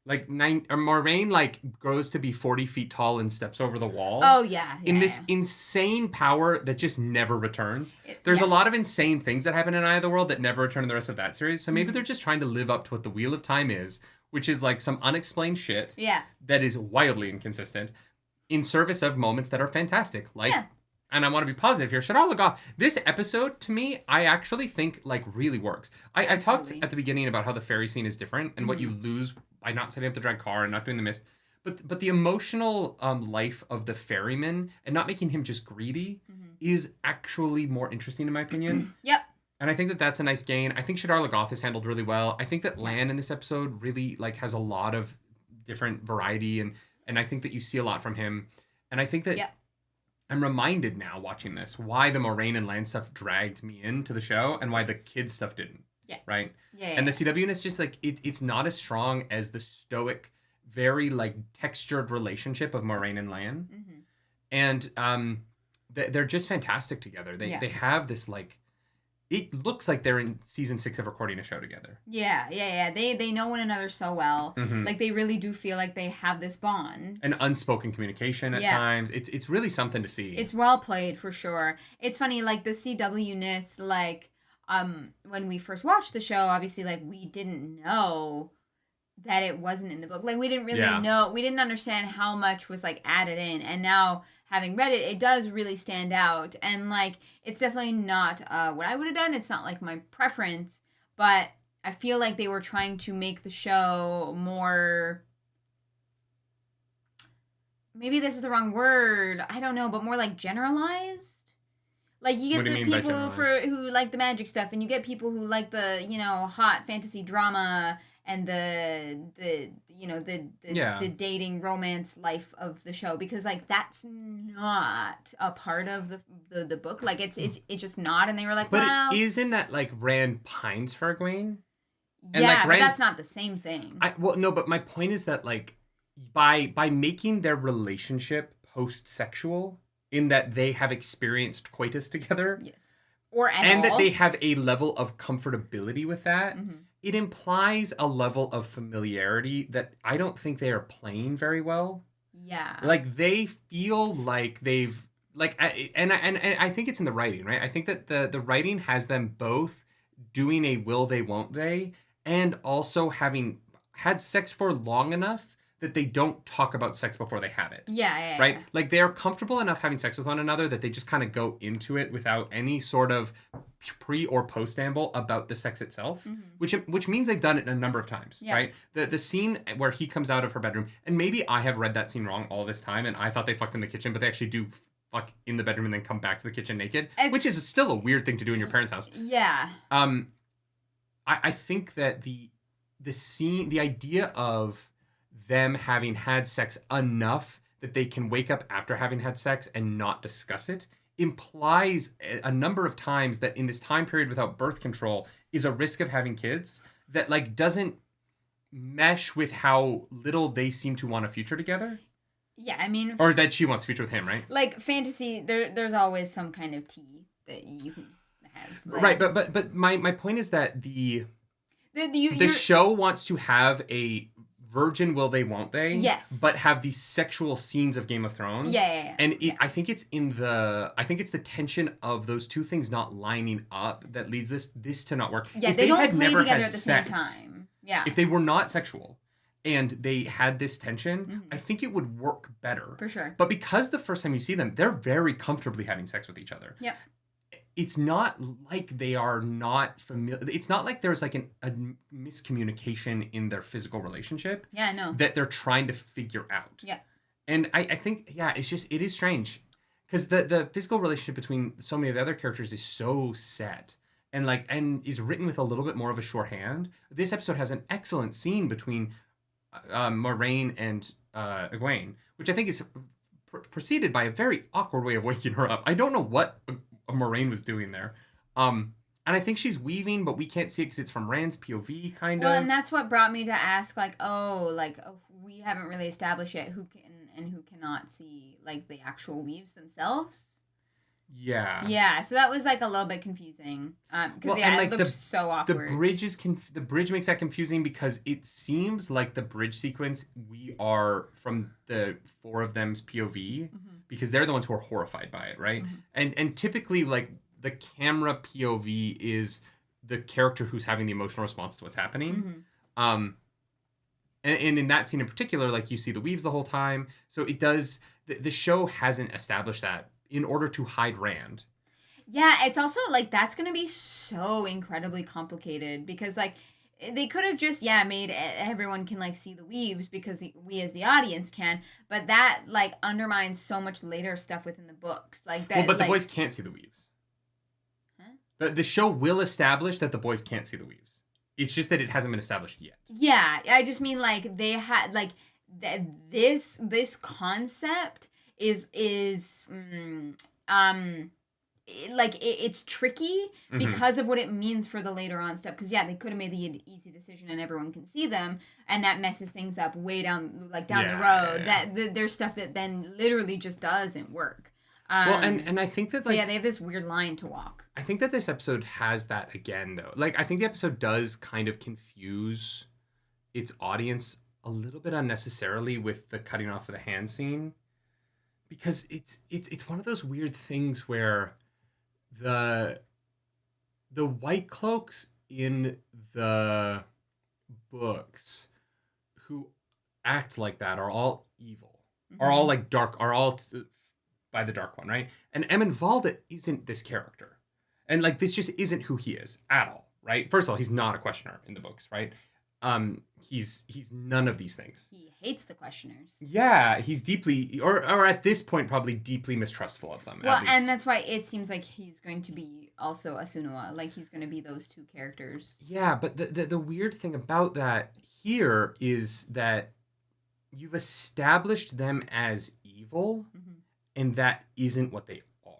like Morraine like grows to be 40 feet tall and steps over the wall.
Oh yeah.
In this insane power that just never returns. There's a lot of insane things that happen in Eye of the World that never return in the rest of that series. So maybe they're just trying to live up to what the Wheel of Time is, which is like some unexplained shit.
Yeah.
That is wildly inconsistent in service of moments that are fantastic. Like, and I want to be positive here. Shadar Logoth. This episode, to me, I actually think like really works. I talked at the beginning about how the ferry scene is different and what you lose by not setting up the drag car and not doing the mist. But the emotional life of the ferryman and not making him just greedy is actually more interesting in my opinion.
Yep.
And I think that that's a nice gain. I think Shadar Logoth is handled really well. I think that Lan in this episode really like has a lot of different variety and I think that you see a lot from him. And I think that I'm reminded now watching this why the Morraine and Lan stuff dragged me into the show and why the kids stuff didn't.
Yeah.
Right?
Yeah.
And the CW is just like it's not as strong as the stoic, very like textured relationship of Morraine and Lan. And they're just fantastic together. They have this like it looks like they're in season 6 of recording a show together.
Yeah. They know one another so well. Like they really do feel like they have this bond.
An unspoken communication at times. It's really something to see.
It's well played for sure. It's funny, like the CW-ness, like when we first watched the show, obviously like we didn't know that it wasn't in the book. Like we didn't really know, we didn't understand how much was like added in. And now having read it, it does really stand out. And like it's definitely not what I would have done. It's not like my preference, but I feel like they were trying to make the show more, maybe this is the wrong word, I don't know, but more like generalized. Like you get the people who like the magic stuff, and you get people who like the, you know, hot fantasy drama and the dating romance life of the show, because like that's not a part of the book. Like it's just not. And they were like,
but
well,
it isn't that like Rand pines for Egwene? And
yeah,
like
but that's not the same thing.
Well, no, but my point is that like by making their relationship post-sexual in that they have experienced coitus together.
Yes. Or
and that they have a level of comfortability with that.
Mm-hmm.
It implies a level of familiarity that I don't think they are playing very well.
Yeah.
Like they feel like they've and I think it's in the writing, right? I think that the writing has them both doing a will they won't they and also having had sex for long enough that they don't talk about sex before they have it.
Yeah.
Right? Like they're comfortable enough having sex with one another that they just kind of go into it without any sort of pre or post-amble about the sex itself, which means they've done it a number of times, right? The scene where he comes out of her bedroom, and maybe I have read that scene wrong all this time, and I thought they fucked in the kitchen, but they actually do fuck in the bedroom and then come back to the kitchen naked, which is still a weird thing to do in your parents' house.
Yeah.
I think that the scene, the idea of them having had sex enough that they can wake up after having had sex and not discuss it implies a number of times that in this time period without birth control is a risk of having kids that like doesn't mesh with how little they seem to want a future together.
Yeah, I mean...
Or that she wants a future with him, right?
Like, fantasy, there's always some kind of tea that you can have. Like...
Right, but my point is that the show wants to have a virgin will they won't they,
yes,
but have these sexual scenes of Game of Thrones, and I think it's the tension of those two things not lining up that leads this to not work.
Yeah,
if
they don't
had
play
never
together
had
at the
sex,
same time. Yeah,
if they were not sexual and they had this tension, I think it would work better
for sure.
But because the first time you see them, they're very comfortably having sex with each other.
Yeah.
It's not like they are not familiar. It's not like there's like a miscommunication in their physical relationship.
Yeah, no.
That they're trying to figure out.
Yeah.
And I think, it is strange. Because the physical relationship between so many of the other characters is so set. And is written with a little bit more of a shorthand. This episode has an excellent scene between Morraine and Egwene, which I think is preceded by a very awkward way of waking her up. I don't know what Morraine was doing there. And I think she's weaving, but we can't see it because it's from Rand's POV, kind of.
Well, and that's what brought me to ask, we haven't really established yet who can and who cannot see, like, the actual weaves themselves.
Yeah.
Yeah, so that was, like, a little bit confusing. Because, it looked so awkward.
The bridge makes that confusing because it seems like the bridge sequence, we are from the four of them's POV, because they're the ones who are horrified by it, right? And typically, like, the camera POV is the character who's having the emotional response to what's happening. And in that scene in particular, like, you see the weaves the whole time. So it does... The show hasn't established that in order to hide Rand.
Yeah, it's also, like, that's going to be so incredibly complicated because, like, they could have just, made everyone can, like, see the weaves because we as the audience can, but that, like, undermines so much later stuff within the books. Like that.
Well, but the boys can't see the weaves. Huh? The show will establish that the boys can't see the weaves. It's just that it hasn't been established yet.
Yeah, I just mean, like, they had, like, this concept is it's tricky because of what it means for the later on stuff. Because they could have made the easy decision and everyone can see them, and that messes things up way down the road. That there's stuff that then literally just doesn't work.
Well, and I think that, like,
they have this weird line to walk.
I think that this episode has that again, though. Like, I think the episode does kind of confuse its audience a little bit unnecessarily with the cutting off of the hand scene, because it's one of those weird things where the Whitecloaks in the books who act like that are all evil, are all like dark, are all by the Dark One, right? And Eamon Valda isn't this character, and like this just isn't who he is at all, right? First of all, he's not a questioner in the books, right? He's none of these things.
He hates the questioners.
Yeah, he's deeply, or at this point, probably deeply mistrustful of them.
Well, and that's why it seems like he's going to be also Asunua. Like, he's going to be those two characters.
Yeah, but the weird thing about that here is that you've established them as evil, and that isn't what they are,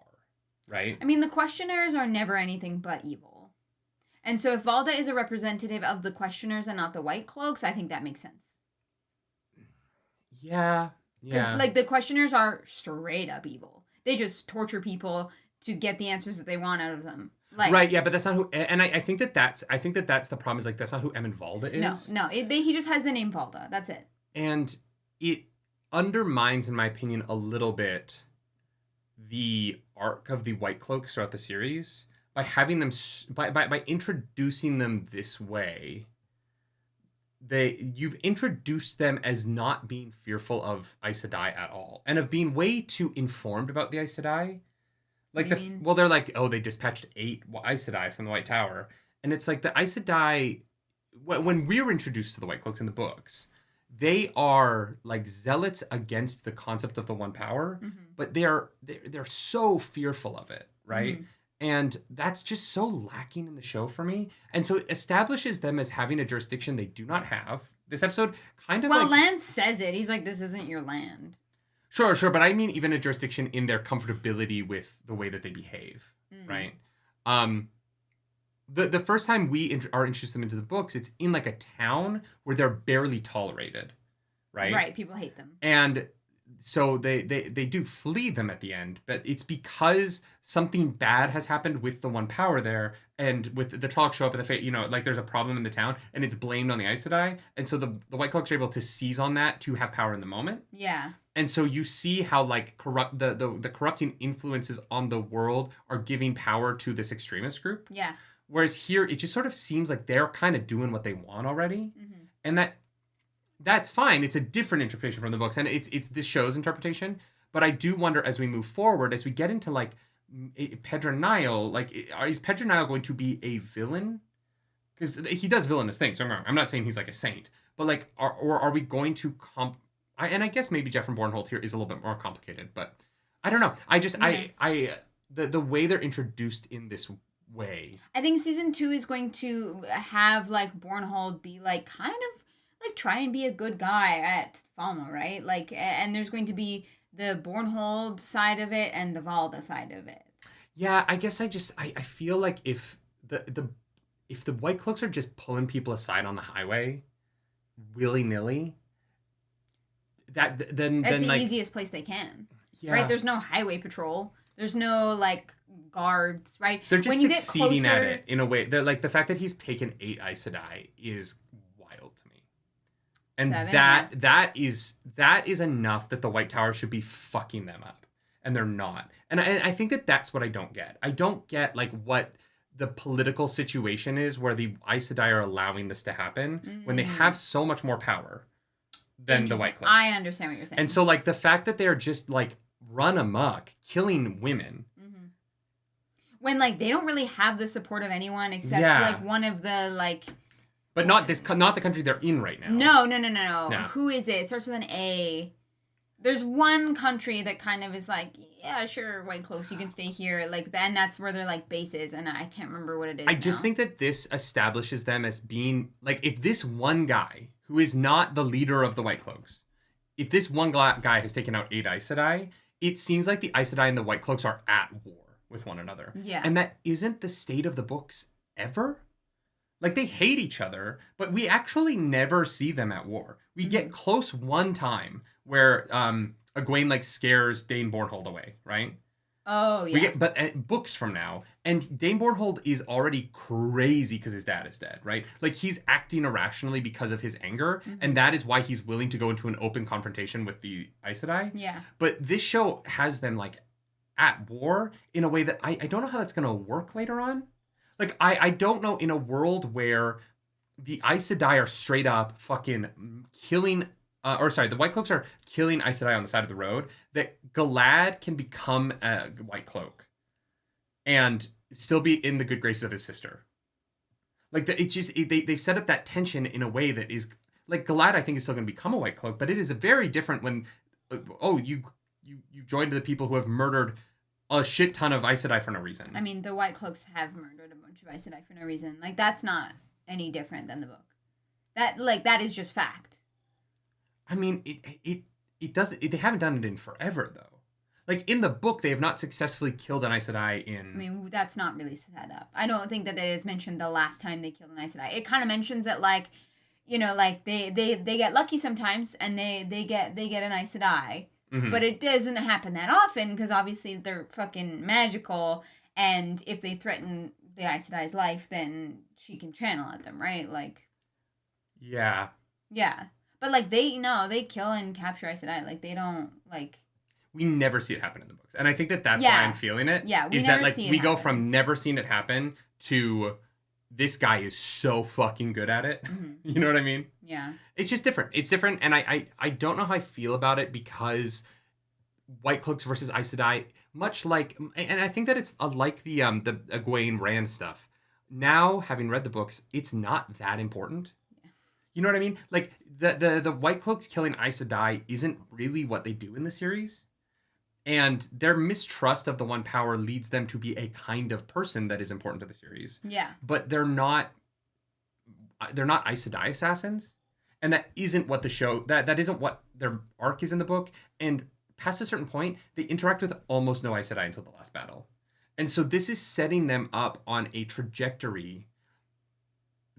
right?
I mean, the questioners are never anything but evil. And so if Valda is a representative of the questioners and not the Whitecloaks, I think that makes sense.
Yeah, Yeah.
Like, the questioners are straight up evil. They just torture people to get the answers that they want out of them. Like,
right, yeah, but that's not who... And I think that's the problem, is, like, that's not who Emin Valda is.
No. He just has the name Valda. That's it.
And it undermines, in my opinion, a little bit the arc of the Whitecloaks throughout the series by having them... By introducing them this way... You've introduced them as not being fearful of Aes Sedai at all, and of being way too informed about the Aes Sedai. Like, they're like, oh, they dispatched 8 Aes Sedai from the White Tower, and it's like the Aes Sedai. When we were introduced to the Whitecloaks in the books, they are like zealots against the concept of the One Power, but they're so fearful of it, right? And that's just so lacking in the show for me. And so it establishes them as having a jurisdiction they do not have. This episode kind of
Lance says it. He's like, this isn't your land.
Sure. But I mean even a jurisdiction in their comfortability with the way that they behave, right? The first time we are introduced them into the books, it's in like a town where they're barely tolerated, right?
Right, people hate them.
And... so they do flee them at the end, but it's because something bad has happened with the One Power there, and with the Trollocs show up in the like there's a problem in the town, and it's blamed on the Aes Sedai, and so the Whitecloaks are able to seize on that to have power in the moment.
Yeah.
And so you see how like the corrupting influences on the world are giving power to this extremist group.
Yeah.
Whereas here it just sort of seems like they're kind of doing what they want already, and that's fine. It's a different interpretation from the books, and it's this show's interpretation. But I do wonder, as we move forward, as we get into like Pedronile, like is Pedronile going to be a villain? Because he does villainous things. I'm not saying he's like a saint, but like, are we going to and I guess maybe Jeff from Bornhold here is a little bit more complicated, but I don't know. The way they're introduced in this way.
I think season 2 is going to have like Bornhold be like kind of like try and be a good guy at Falma, right? Like, and there's going to be the Bornhold side of it and the Valda side of it.
Yeah, I guess I feel like if the Whitecloaks are just pulling people aside on the highway, willy-nilly, that's
the
like,
easiest place they can,
yeah.
Right? There's no highway patrol. There's no like guards, right?
They're just
when
succeeding at it in a way. They're like, the fact that he's taken 8 Aes Sedai is wild to me. And
7,
that is enough that the White Tower should be fucking them up, and they're not. And I think that's what I don't get. I don't get like what the political situation is where the Aes Sedai are allowing this to happen when they have so much more power than the Whitecloaks.
I understand what you're saying.
And so like the fact that they're just like run amok, killing women.
When like they don't really have the support of anyone except like one of the like.
But not the country they're in right now.
No. Who is it? It starts with an A. There's one country that kind of is like, yeah, sure, Whitecloaks, you can stay here. Like, then that's where their like base is, and I can't remember what it is.
I just think that this establishes them as being like, if this one guy who is not the leader of the Whitecloaks, if this one guy has taken out 8 Aes Sedai, it seems like the Aes Sedai and the Whitecloaks are at war with one another.
Yeah.
And that isn't the state of the books ever. Like, they hate each other, but we actually never see them at war. We get close one time where Egwene, like, scares Dane Bornhold away, right?
Oh, yeah.
But books from now, and Dane Bornhold is already crazy because his dad is dead, right? Like, he's acting irrationally because of his anger, and that is why he's willing to go into an open confrontation with the Aes Sedai.
Yeah.
But this show has them, like, at war in a way that I don't know how that's going to work later on. Like, I don't know, in a world where the Aes Sedai are straight up fucking killing, the Whitecloaks are killing Aes Sedai on the side of the road, that Galad can become a Whitecloak and still be in the good graces of his sister. Like, it's just, they've set up that tension in a way that is, like, Galad, I think, is still going to become a Whitecloak, but it is very different when, you joined the people who have murdered a shit ton of Aes Sedai for no reason.
I mean, the Whitecloaks have murdered a bunch of Aes Sedai for no reason. Like, that's not any different than the book. That is just fact.
I mean, it doesn't. They haven't done it in forever, though. Like, in the book, they have not successfully killed an Aes Sedai in.
I mean, that's not really set up. I don't think that it is mentioned the last time they killed an Aes Sedai. It kind of mentions that, like, you know, like they get lucky sometimes and they get an Aes Sedai.
Mhm.
But it doesn't happen that often because obviously they're fucking magical, and if they threaten the Aes Sedai's life, then she can channel at them, right? Like,
Yeah.
yeah. But like they kill and capture Aes Sedai. Like they don't like.
We never see it happen in the books, and I think that that's
Yeah.
why I'm feeling it.
Yeah, we
is
never
that like
see it
we go
happen.
from never seeing it happen to this guy is so fucking good at it.
Mhm.
You know what I mean?
Yeah.
It's just different. It's different, and I don't know how I feel about it because Whitecloaks versus Aes Sedai, much like, and I think that it's like the Egwene Rand stuff. Now, having read the books, it's not that important.
Yeah.
You know what I mean? Like the Whitecloaks killing Aes Sedai isn't really what they do in the series, and their mistrust of the One Power leads them to be a kind of person that is important to the series.
Yeah.
But they're not Aes Sedai assassins, and that isn't what the show that isn't what their arc is in the book. And past a certain point, they interact with almost no Aes Sedai until the last battle, and so this is setting them up on a trajectory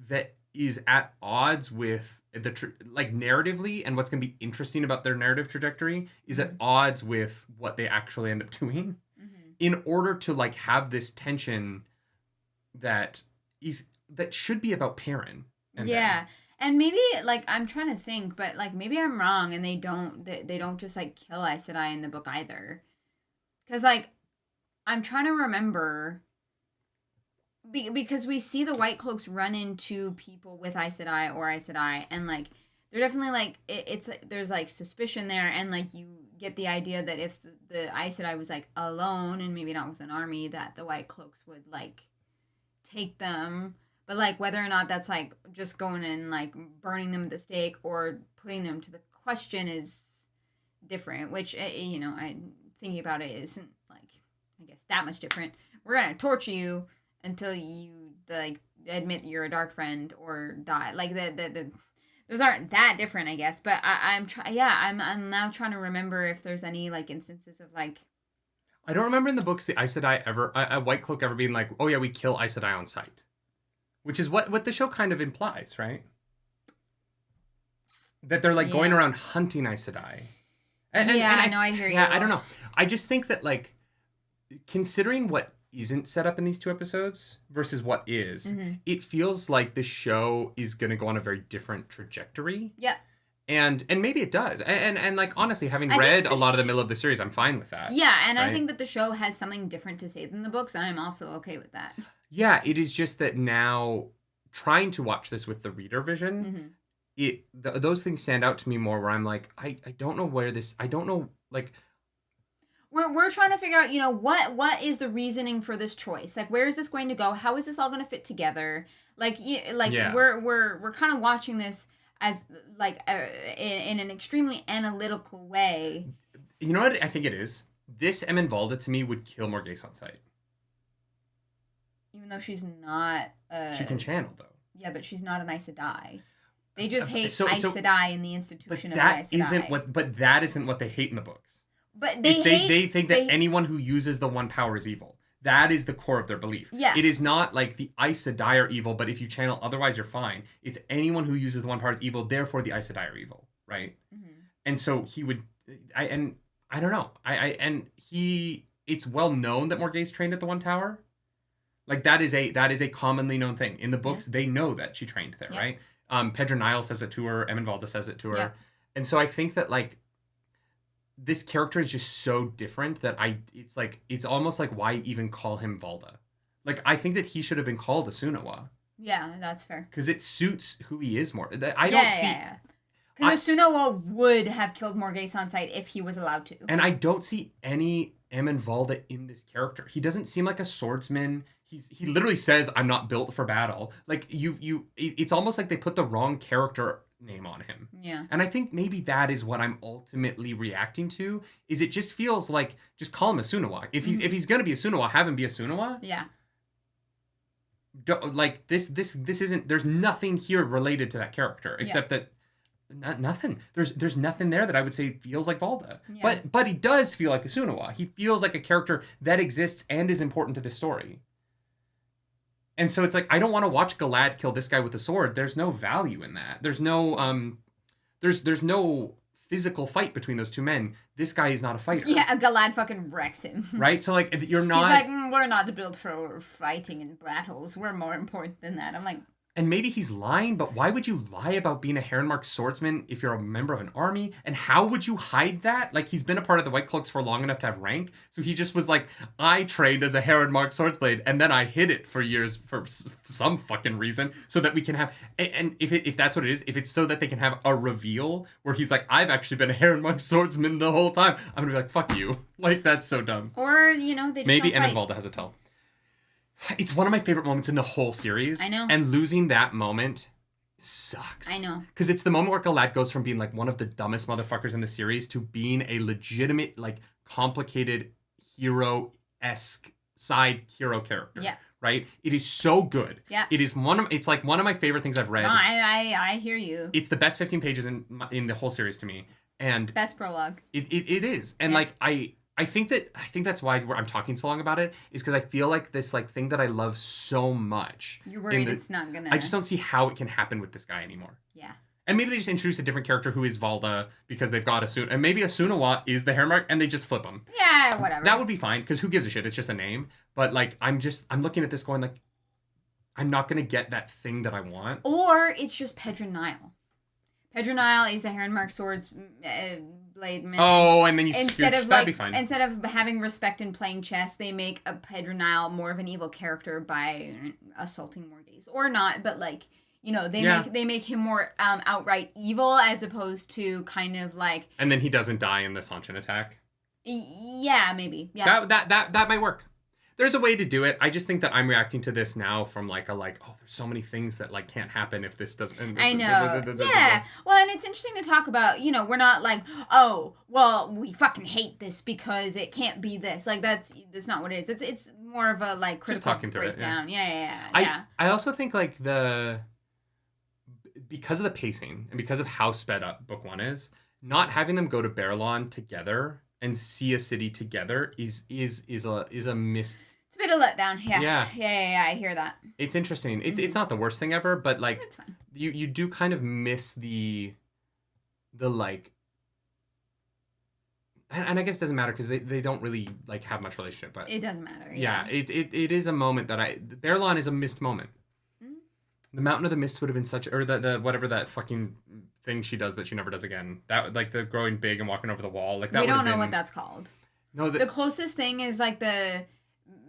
that is at odds with like narratively, and what's going to be interesting about their narrative trajectory is at odds with what they actually end up doing. In order to like have this tension that should be about Perrin.
Yeah. And maybe like I'm trying to think, but like maybe I'm wrong and they don't just like kill Aes Sedai in the book either. Cuz like I'm trying to remember because we see the Whitecloaks run into people with Aes Sedai or Aes Sedai, and like they're definitely like it's like there's like suspicion there, and like you get the idea that if the Aes Sedai was like alone and maybe not with an army, that the Whitecloaks would like take them. But like whether or not that's like just going and like burning them at the stake or putting them to the question is different, which you know, I thinking about it isn't like I guess that much different. We're gonna torture you until you like admit you're a dark friend or die. Like the those aren't that different, I guess. But I'm now trying to remember if there's any like instances of like.
I don't remember in the books the Aes Sedai ever a Whitecloak ever being like, oh yeah, we kill Aes Sedai on sight, which is what the show kind of implies, right? That they're like going around hunting Aes Sedai. And
I know, I hear you.
Yeah, I don't know. I just think that like considering what isn't set up in these two episodes versus what is, it feels like the show is going to go on a very different trajectory.
Yeah.
And maybe it does. And like honestly, having read a lot of the middle of the series, I'm fine with that.
Yeah, and
right?
I think that the show has something different to say than the books, and I'm also okay with that.
Yeah, it is just that now trying to watch this with the reader vision, those things stand out to me more where I'm like, I don't know where this, I don't know, like...
We're trying to figure out, you know, what is the reasoning for this choice? Like, where is this going to go? How is this all going to fit together? Like, we're kind of watching this as like in an extremely analytical way.
You know what I think it is? This Eminvalda to me would kill Morgase on sight.
Even though she's not.
She can channel though.
Yeah, but she's not an Aes Sedai. They just hate Aes Sedai in the institution of
that
the Aes Sedai.
But that isn't what they hate in the books.
But
they think that anyone who uses the One Power is evil. That is the core of their belief.
Yeah.
It is not like the Aes Sedai are evil, but if you channel otherwise, you're fine. It's anyone who uses the One Power is evil, therefore the Aes Sedai are evil, right? Mm-hmm. And so he would... I don't know. It's well known that Morgase trained at the One Tower. Like, that is a commonly known thing. In the books, they know that she trained there, right? Pedro Nile says it to her. Eminvalda says it to her. Yeah. And so I think that, like, this character is just so different that it's almost like why even call him Valda? Like, I think that he should have been called a Sunawa.
Yeah, that's fair.
Because it suits who he is more. Because
Sunawa would have killed Morgase on sight if he was allowed to.
And I don't see any Eminvalda in this character. He doesn't seem like a swordsman. He literally says, "I'm not built for battle." Like it's almost like they put the wrong character name on him.
Yeah.
And I think maybe that is what I'm ultimately reacting to. Is it just feels like just call him a Sunawa. If he's gonna be a Sunawa, have him be a Sunawa.
Yeah.
Like this isn't. There's nothing here related to that character except that. Nothing. There's nothing there that I would say feels like Valda. Yeah. But he does feel like a Sunawa. He feels like a character that exists and is important to the story. And so it's like, I don't want to watch Galad kill this guy with a sword. There's no value in that. There's no there's no physical fight between those two men. This guy is not a fighter.
Yeah, Galad fucking wrecks him.
Right? So like, if you're not...
He's like, we're not built for fighting in battles. We're more important than that. I'm like...
And maybe he's lying, but why would you lie about being a Heronmark swordsman if you're a member of an army? And how would you hide that? Like, he's been a part of the Whitecloaks for long enough to have rank, so he just was like, I trained as a Heronmark swordsblade, and then I hid it for years for some fucking reason, so that we can have... And if that's what it is, if it's so that they can have a reveal where he's like, I've actually been a Heronmark swordsman the whole time, I'm gonna be like, fuck you. Like, that's so dumb.
Or, they just
maybe
don't fight.
Eminvalda has a tell. It's one of my favorite moments in the whole series.
I know.
And losing that moment sucks.
I know.
Because it's the moment where Galad goes from being like one of the dumbest motherfuckers in the series to being a legitimate, like, complicated hero-esque side hero character.
Yeah.
Right? It is so good.
Yeah.
It is it's like one of my favorite things I've read.
No, I hear you.
It's the best 15 pages in the whole series to me. And
best prologue.
It is. And like I think that's why I'm talking so long about it, is because I feel like this like thing that I love so much.
You're worried it's not gonna...
I just don't see how it can happen with this guy anymore.
Yeah.
And maybe they just introduce a different character who is Valda because they've got Asuna, and maybe Asunawa is the Heronmark and they just flip him.
Yeah, whatever.
That would be fine, because who gives a shit? It's just a name. But like, I'm looking at this going like, I'm not gonna get that thing that I want.
Or it's just Pedronile. Pedronile is the Heronmark swords blade man.
Oh, and then you
instead
scooch,
of
that'd be fine.
Instead of having respect and playing chess, they make a Pedronile more of an evil character by assaulting Morgaze. Or not, but like, they make him more outright evil as opposed to kind of like...
And then he doesn't die in the Sanchin attack.
Yeah, maybe. Yeah.
That might work. There's a way to do it. I just think that I'm reacting to this now from oh, there's so many things that like can't happen if this doesn't.
I know. Yeah. Well, and it's interesting to talk about, we're not like, oh, well, we fucking hate this because it can't be this. Like that's not what it is. It's more of a like critical breakdown. Yeah.
I also think like because of the pacing and because of how sped up book 1 is, not having them go to Baerlon together and see a city together is a missed...
It's a bit of letdown. Yeah, I hear that.
It's interesting. It's not the worst thing ever, but like
it's fine.
You do kind of miss the like, and I guess it doesn't matter because they don't really like have much relationship, but
it doesn't matter.
Yeah, it is a moment that Baerlon is a missed moment. The Mountain of the Mist would have been or the whatever that fucking thing she does that she never does again. That like the growing big and walking over the wall. Like that.
We don't know what that's called.
No,
the closest thing is like the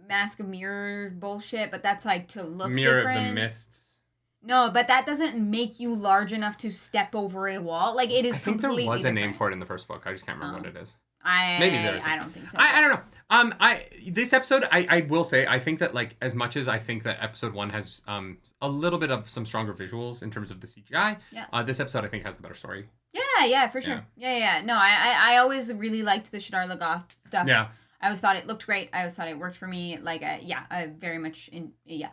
Mask of Mirror bullshit, but that's like to look
Mirror
different.
Of the Mists.
No, but that doesn't make you large enough to step over a wall. Like it is.
I think
completely
there was
different.
a name for it in the first book. I just can't remember what it is.
Maybe there is. I don't think so.
I don't know. This episode, I will say, I think that like as much as I think that episode 1 has a little bit of some stronger visuals in terms of the CGI.
Yeah.
This episode I think has the better story.
Yeah, for sure. Yeah. No, I always really liked the Shadar Logoth stuff.
Yeah.
I always thought it looked great. I always thought it worked for me. Like, I very much into it.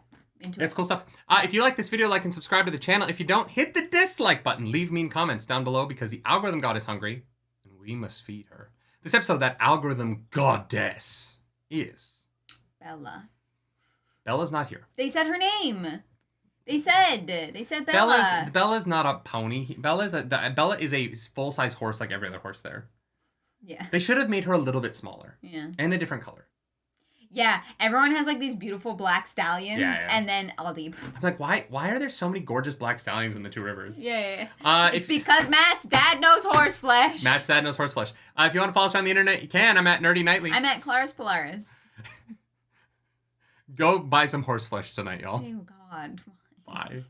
It's cool stuff. If you like this video, like and subscribe to the channel. If you don't, hit the dislike button. Leave mean comments down below because the algorithm god is hungry and we must feed her. This episode, that algorithm goddess is...
Bella.
Bella's not here.
They said her name. They said Bella.
Bella's not a pony. Bella is a full-size horse like every other horse there.
Yeah.
They should have made her a little bit smaller.
Yeah.
And a different color.
Yeah, everyone has like these beautiful black stallions, and then Aldeep.
I'm like, why are there so many gorgeous black stallions in the Two Rivers?
Yeah. It's because Matt's dad knows horse flesh.
Matt's dad knows horse flesh. If you want to follow us on the internet, you can. I'm at Nerdy Nightly.
I'm at Claris Polaris.
Go buy some horse flesh tonight, y'all.
Oh, God.
Bye.